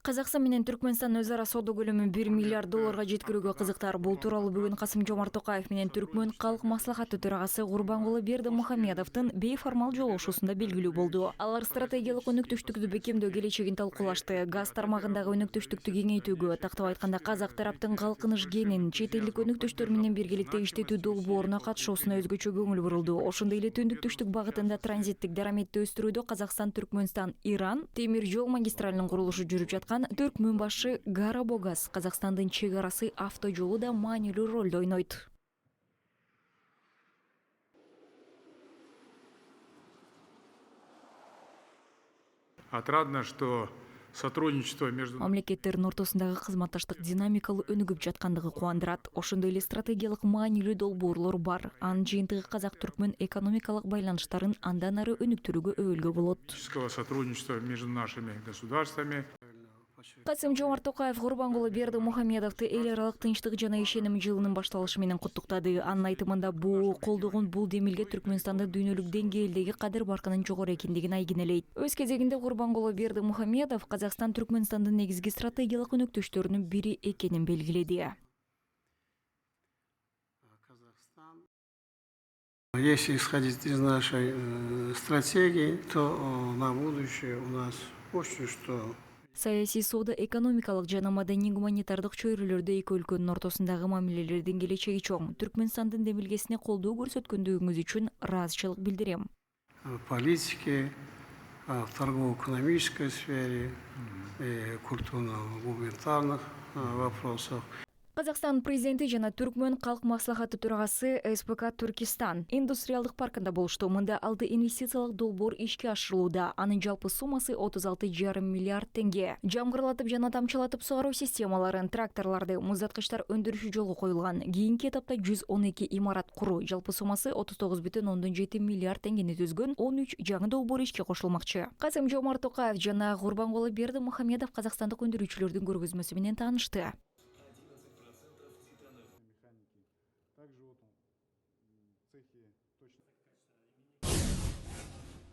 Казакстан менен Түркмөнстан өз ара соода көлөмүн 1 миллиард долларга жеткирүүгө кызыктар. Бул тууралуу бүгүн Касым-Жомарт Токаев менен Түркмөн калк маслахаты төрагасы Курбангулы Бердимухамедовдун бейформал жолугушуусунда белгилүү болду. Алар стратегиялык өнөктөштүктү бекемдөө келечегин талкуулашты. Газ тармагындагы өнөктөштүктү кеңейтүүгө, тактап айтканда Казак тараптын калкыныш генин чет элдик өнөктөштөр менен биргеликте иштетүү долбооруна катышуусуна өзгөчө көңүл бурулду. Ошондой эле Түндүк-түштүк багытында транзиттик дараметти өстүрүүдө Казакстан, Түркмөнстан, Иран темир жол магистралынын курулушу жүрүп жаткан Түркмөн башы Гарабогаз Казакстандын чек арасы автожолу да маанилүү ролду ойнойт. Отрадно, что сотрудничество между Мамлекеттердин ортосундагы кызматташтык динамикалуу өнүгүп жаткандыгы кубандырат. Ошондой эле стратегиялык маанилүү долбоорлор бар. Анын жыйынтыгы Казак-Түркмөн экономикалык байланыштарын андан ары өнүктүрүүгө өбөлгө болот. сотрудничества между нашими государствами. Касым-Жомарт Токаев Курбангулы Бердимухамедовду эл аралык тынчтык жана ишеним жылынын башталышы менен куттуктады. Анын айтымында колдогон бул демилге Түркмөнстандын дүйнөлүк деңгээлдеги кадыр баркынын жогору экендигин айгинелейт. Өз кезегинде Курбангулы Бердимухамедов Казакстан Түркмөнстандын негизги стратегиялык өнөктөштөрүнүн бири экенин белгиледи. Если исходить из нашей стратегии, то на будущее у нас очень что. Саясий, соода, экономикалык жана маданий гуманитардык чөйрөлөрдө эки өлкөнүн ортосундагы мамилелердин келечеги чоң. Түркмөнстандын демилгесине колдоо көрсөткөндүгүңүз үчүн ыраазычылык билдирем. Политики, в торгово-экономической сфере, культурно-гуманитарных вопросах. Казакстан президенти жана Түркмөн калк маслахаты төрагасы СПК Түркистан индустриалдык паркында болушту. Мында алды инвестициялык долбоор ишке ашырылууда. Анын жалпы суммасы 36,5 миллиард теңге. Жамгырлатып жана тамчылатып сугаруу системаларын, тракторларды, муздаткычтар өндүрүшү жолго коюлган. Кийинки этапта 112 имарат куруу, жалпы суммасы 39,7 миллиард теңгени түзгөн 13 жаңы долбоор ишке кошулмакчы. Касым-Жомарт Токаев жана Курбангулы Бердимухамедов казакстандык өндүрүүчүлөрдүн көргөзмөсү менен таанышты.